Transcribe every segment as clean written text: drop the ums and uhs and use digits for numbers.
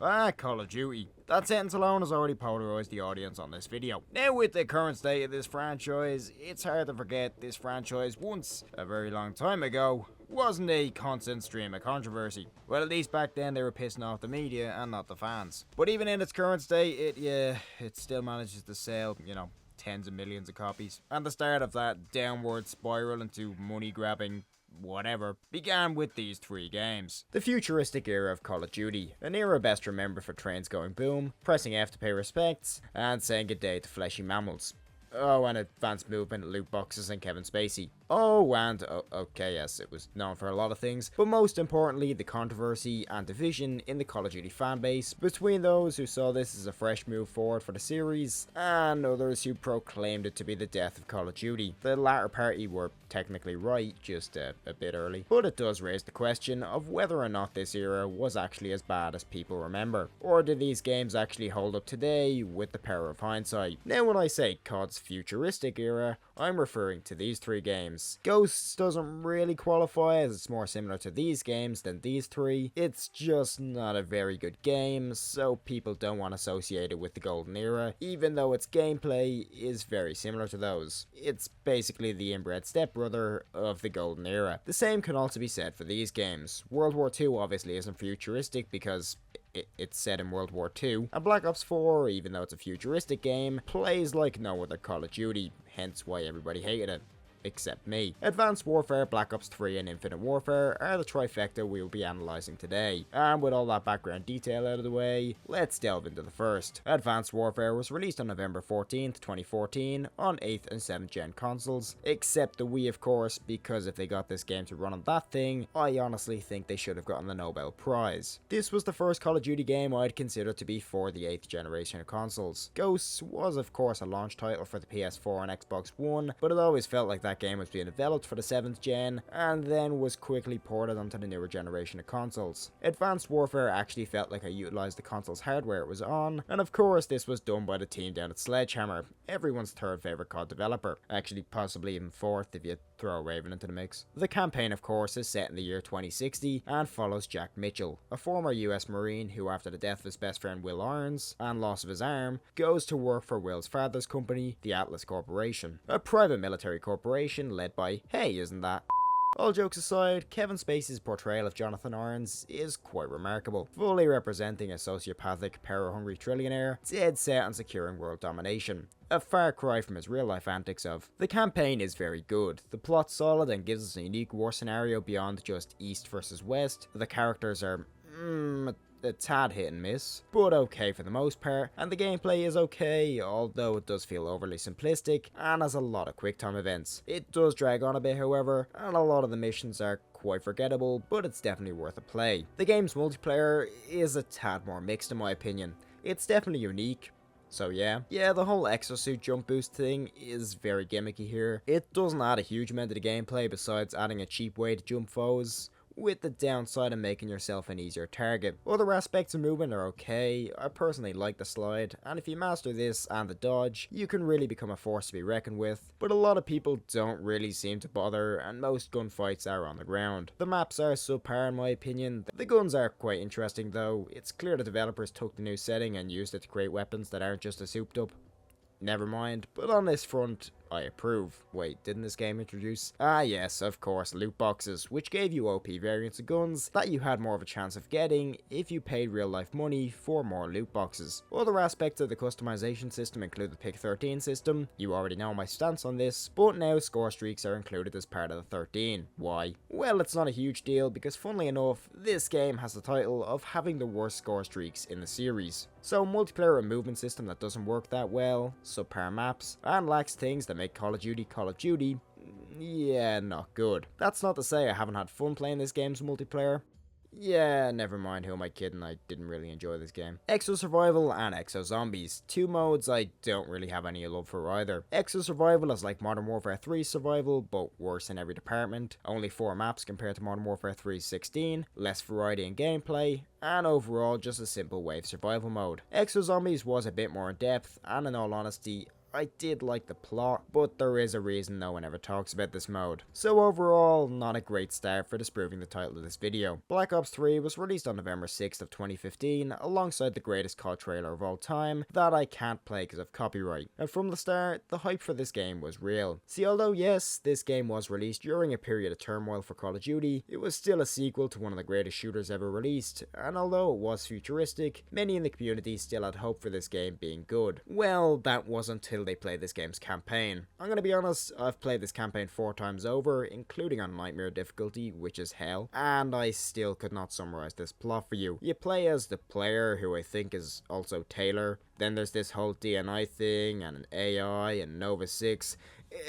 Call of Duty. That sentence alone has already polarized the audience on this video. Now with the current state of this franchise, it's hard to forget this franchise once, a very long time ago, wasn't a constant stream of controversy. Well, at least back then they were pissing off the media and not the fans. But even in its current state, it still manages to sell, tens of millions of copies. And the start of that downward spiral into money grabbing whatever began with these 3 games. The futuristic era of Call of Duty, an era best remembered for trains going boom, pressing F to pay respects, and saying good day to fleshy mammals. Oh, and advanced movement, loot boxes, and Kevin Spacey. Oh, and okay, yes, it was known for a lot of things, but most importantly, the controversy and division in the Call of Duty fanbase between those who saw this as a fresh move forward for the series and others who proclaimed it to be the death of Call of Duty. The latter party were technically right, just a bit early, but it does raise the question of whether or not this era was actually as bad as people remember, or do these games actually hold up today with the power of hindsight? Now when I say COD's futuristic era, I'm referring to these 3 games. Ghosts doesn't really qualify as it's more similar to these games than these 3. It's just not a very good game, so people don't want to associate it with the golden era, even though its gameplay is very similar to those. It's basically the inbred stepbrother of the golden era. The same can also be said for these games. World War II obviously isn't futuristic because it's set in World War II, and Black Ops 4, even though it's a futuristic game, plays like no other Call of Duty, hence why everybody hated it. Except me. Advanced Warfare, Black Ops 3 and Infinite Warfare are the trifecta we will be analysing today. And with all that background detail out of the way, let's delve into the first. Advanced Warfare was released on November 14th, 2014 on 8th and 7th gen consoles, except the Wii of course, because if they got this game to run on that thing, I honestly think they should have gotten the Nobel Prize. This was the first Call of Duty game I'd consider to be for the 8th generation of consoles. Ghosts was of course a launch title for the PS4 and Xbox One, but it always felt like that game was being developed for the 7th gen and then was quickly ported onto the newer generation of consoles. Advanced Warfare actually felt like I utilised the console's hardware it was on, and of course this was done by the team down at Sledgehammer, everyone's 3rd favourite COD developer, actually possibly even 4th if you throw Raven into the mix. The campaign of course is set in the year 2060 and follows Jack Mitchell, a former US Marine who after the death of his best friend Will Irons and loss of his arm, goes to work for Will's father's company, the Atlas Corporation, a private military corporation led by, hey, isn't that? All jokes aside, Kevin Spacey's portrayal of Jonathan Irons is quite remarkable, fully representing a sociopathic, power-hungry trillionaire dead set on securing world domination. A far cry from his real-life antics of, the campaign is very good, the plot's solid and gives us a unique war scenario beyond just East versus West, the characters are, a tad hit and miss, but okay for the most part, and the gameplay is okay, although it does feel overly simplistic and has a lot of quick time events. It does drag on a bit however, and a lot of the missions are quite forgettable, but it's definitely worth a play. The game's multiplayer is a tad more mixed in my opinion. It's definitely unique. So yeah, the whole exosuit jump boost thing is very gimmicky here. It doesn't add a huge amount to the gameplay besides adding a cheap way to jump foes, with the downside of making yourself an easier target. Other aspects of movement are okay, I personally like the slide, and if you master this and the dodge, you can really become a force to be reckoned with, but a lot of people don't really seem to bother, and most gunfights are on the ground. The maps are subpar in my opinion. The guns are quite interesting though. It's clear the developers took the new setting and used it to create weapons that aren't just a souped up. Never mind, but on this front, I approve. Wait, didn't this game introduce? Ah yes, of course, loot boxes, which gave you OP variants of guns that you had more of a chance of getting if you paid real life money for more loot boxes. Other aspects of the customization system include the Pick 13 system. You already know my stance on this, but now score streaks are included as part of the 13. Why? Well, it's not a huge deal because funnily enough, this game has the title of having the worst score streaks in the series. So multiplayer and movement system that doesn't work that well, subpar maps, and lacks things that make Call of Duty, yeah, not good. That's not to say I haven't had fun playing this game's multiplayer. Yeah, never mind, who am I kidding, I didn't really enjoy this game. Exo Survival and Exo Zombies, 2 modes I don't really have any love for either. Exo Survival is like Modern Warfare 3 Survival, but worse in every department. Only 4 maps compared to Modern Warfare 3's 16, less variety in gameplay, and overall just a simple wave survival mode. Exo Zombies was a bit more in depth, and in all honesty, I did like the plot, but there is a reason no one ever talks about this mode. So overall, not a great start for disproving the title of this video. Black Ops 3 was released on November 6th of 2015, alongside the greatest COD trailer of all time that I can't play because of copyright. And from the start, the hype for this game was real. See, although yes, this game was released during a period of turmoil for Call of Duty, it was still a sequel to one of the greatest shooters ever released, and although it was futuristic, many in the community still had hope for this game being good. Well, that was until they played this game's campaign. I'm gonna be honest, I've played this campaign 4 times over, including on Nightmare difficulty, which is hell, and I still could not summarize this plot for you. You play as the player, who I think is also Taylor. Then there's this whole DNI thing, and an AI, and Nova 6.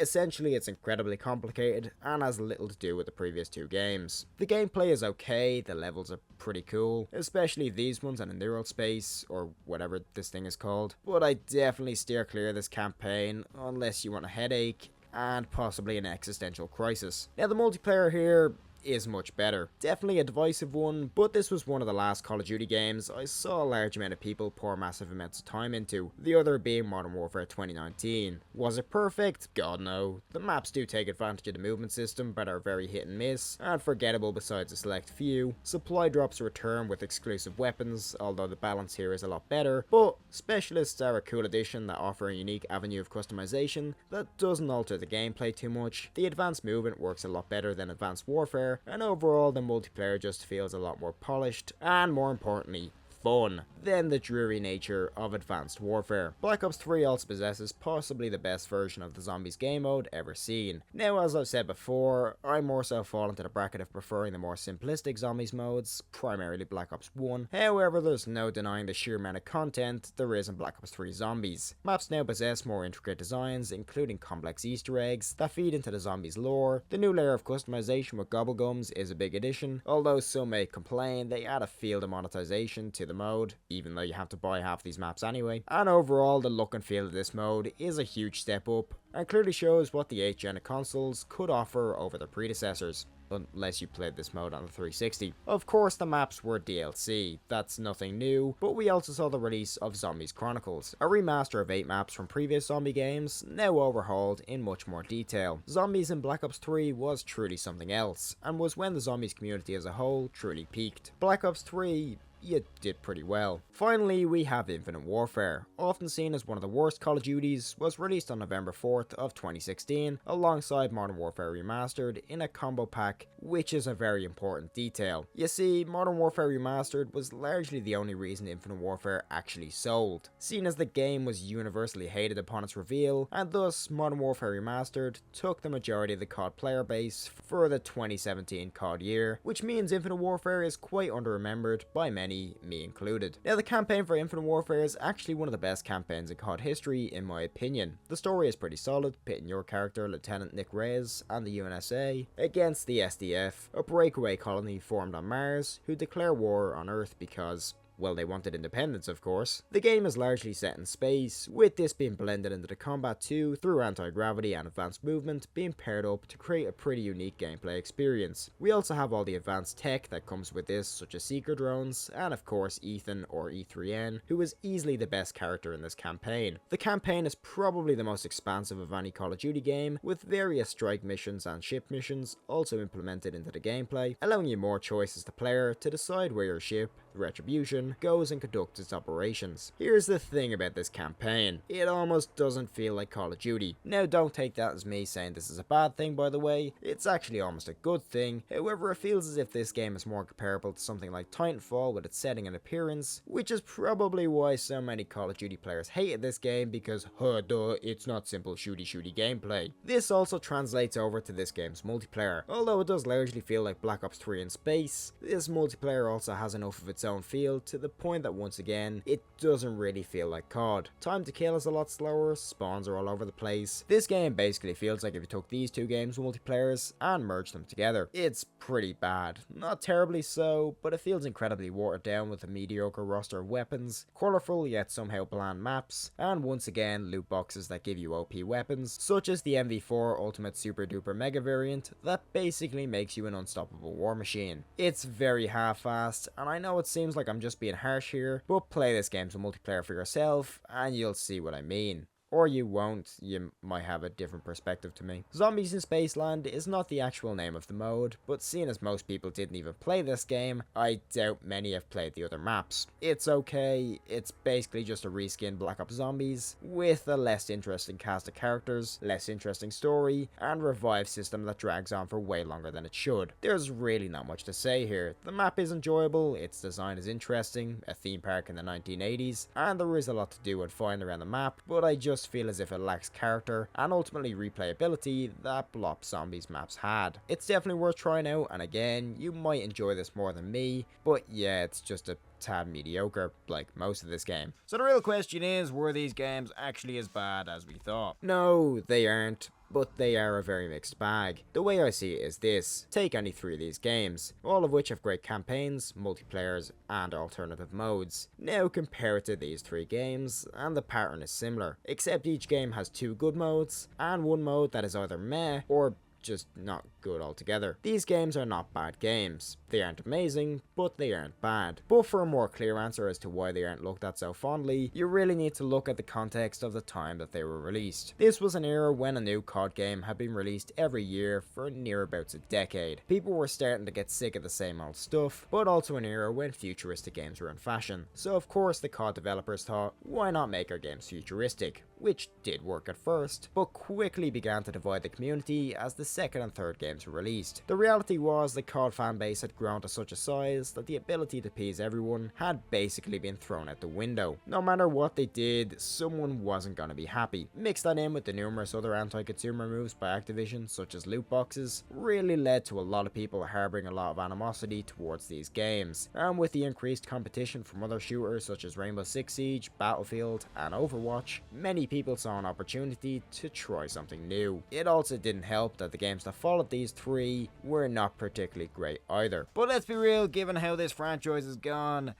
Essentially, it's incredibly complicated and has little to do with the previous 2 games. The gameplay is okay, the levels are pretty cool, especially these ones in a neural space, or whatever this thing is called. But I definitely steer clear of this campaign, unless you want a headache, and possibly an existential crisis. Now, the multiplayer here is much better. Definitely a divisive one, but this was one of the last Call of Duty games I saw a large amount of people pour massive amounts of time into, the other being Modern Warfare 2019. Was it perfect? God no. The maps do take advantage of the movement system, but are very hit and miss, and forgettable besides a select few. Supply drops return with exclusive weapons, although the balance here is a lot better, but specialists are a cool addition that offer a unique avenue of customization that doesn't alter the gameplay too much. The advanced movement works a lot better than Advanced Warfare, and overall the multiplayer just feels a lot more polished, and more importantly, fun than the dreary nature of Advanced Warfare. Black Ops 3 also possesses possibly the best version of the Zombies game mode ever seen. Now, as I've said before, I more so fall into the bracket of preferring the more simplistic Zombies modes, primarily Black Ops 1. However, there's no denying the sheer amount of content there is in Black Ops 3 Zombies. Maps now possess more intricate designs, including complex Easter eggs that feed into the Zombies lore. The new layer of customization with gobblegums is a big addition, although some may complain they add a field of monetization to the mode, even though you have to buy half these maps anyway. And overall, the look and feel of this mode is a huge step up, and clearly shows what the 8th gen of consoles could offer over their predecessors, unless you played this mode on the 360. Of course, the maps were DLC, that's nothing new, but we also saw the release of Zombies Chronicles, a remaster of 8 maps from previous zombie games, now overhauled in much more detail. Zombies in Black Ops 3 was truly something else, and was when the Zombies community as a whole truly peaked. Black Ops 3, you did pretty well. Finally, we have Infinite Warfare. Often seen as one of the worst Call of Duties, was released on November 4th of 2016 alongside Modern Warfare Remastered in a combo pack, which is a very important detail. You see, Modern Warfare Remastered was largely the only reason Infinite Warfare actually sold, seen as the game was universally hated upon its reveal, and thus Modern Warfare Remastered took the majority of the COD player base for the 2017 COD year, which means Infinite Warfare is quite under-remembered by many, me included. Now, the campaign for Infinite Warfare is actually one of the best campaigns in COD history, in my opinion. The story is pretty solid, pitting your character, Lieutenant Nick Reyes, and the UNSA against the SDF, a breakaway colony formed on Mars, who declare war on Earth because, well, they wanted independence, of course. The game is largely set in space, with this being blended into the combat too through anti-gravity and advanced movement being paired up to create a pretty unique gameplay experience. We also have all the advanced tech that comes with this, such as seeker drones, and of course Ethan, or E3N, who is easily the best character in this campaign. The campaign is probably the most expansive of any Call of Duty game, with various strike missions and ship missions also implemented into the gameplay, allowing you more choice as the player to decide where your ship, the Retribution, goes and conducts its operations. Here's the thing about this campaign, it almost doesn't feel like Call of Duty. Now, don't take that as me saying this is a bad thing, by the way, it's actually almost a good thing. However, it feels as if this game is more comparable to something like Titanfall with its setting and appearance, which is probably why so many Call of Duty players hated this game, because duh, it's not simple shooty gameplay. This also translates over to this game's multiplayer. Although it does largely feel like Black Ops 3 in space, this multiplayer also has enough of its own feel to the point that once again, it doesn't really feel like COD. Time to kill is a lot slower, spawns are all over the place. This game basically feels like if you took these 2 games' multiplayers and merged them together. It's pretty bad. Not terribly so, but it feels incredibly watered down with a mediocre roster of weapons, colourful yet somehow bland maps, and once again loot boxes that give you OP weapons, such as the MV4 Ultimate Super Duper Mega variant that basically makes you an unstoppable war machine. It's very half-assed, and I know it seems like I'm just being harsh here, but play this game's multiplayer for yourself and you'll see what I mean. or you won't, you might have a different perspective to me. Zombies in Spaceland is not the actual name of the mode, but seeing as most people didn't even play this game, I doubt many have played the other maps. It's okay, it's basically just a reskinned Black Ops Zombies, with a less interesting cast of characters, less interesting story, and revive system that drags on for way longer than it should. There's really not much to say here. The map is enjoyable, its design is interesting, a theme park in the 1980s, and there is a lot to do and find around the map, but I just feel as if it lacks character and ultimately replayability that Blop Zombies maps had. It's definitely worth trying out, and again, you might enjoy this more than me, but yeah, it's just a tad mediocre, like most of this game. So the real question is, were these games actually as bad as we thought? No, they aren't, but they are a very mixed bag. The way I see it is this: take any three of these games, all of which have great campaigns, multiplayers, and alternative modes. Now compare it to these three games, and the pattern is similar, except each game has two good modes, and one mode that is either meh, or just not good altogether. These games are not bad games. They aren't amazing, but they aren't bad. But for a more clear answer as to why they aren't looked at so fondly, you really need to look at the context of the time that they were released. This was an era when a new COD game had been released every year for near about a decade. People were starting to get sick of the same old stuff, but also an era when futuristic games were in fashion. So of course the COD developers thought, why not make our games futuristic? Which did work at first, but quickly began to divide the community as the second and third games were released. The reality was the COD fanbase had grown to such a size that the ability to please everyone had basically been thrown out the window. No matter what they did, someone wasn't going to be happy. Mix that in with the numerous other anti-consumer moves by Activision, such as loot boxes, really led to a lot of people harboring a lot of animosity towards these games. And with the increased competition from other shooters such as Rainbow Six Siege, Battlefield, and Overwatch, many people saw an opportunity to try something new. It also didn't help that the games that followed these three were not particularly great either. But let's be real, given how this franchise is gone,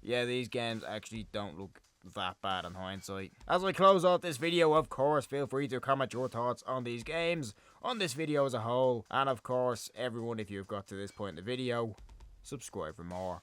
yeah, these games actually don't look that bad in hindsight. As I close out this video, of course, feel free to comment your thoughts on these games, on this video as a whole, and of course, everyone, if you've got to this point in the video, subscribe for more.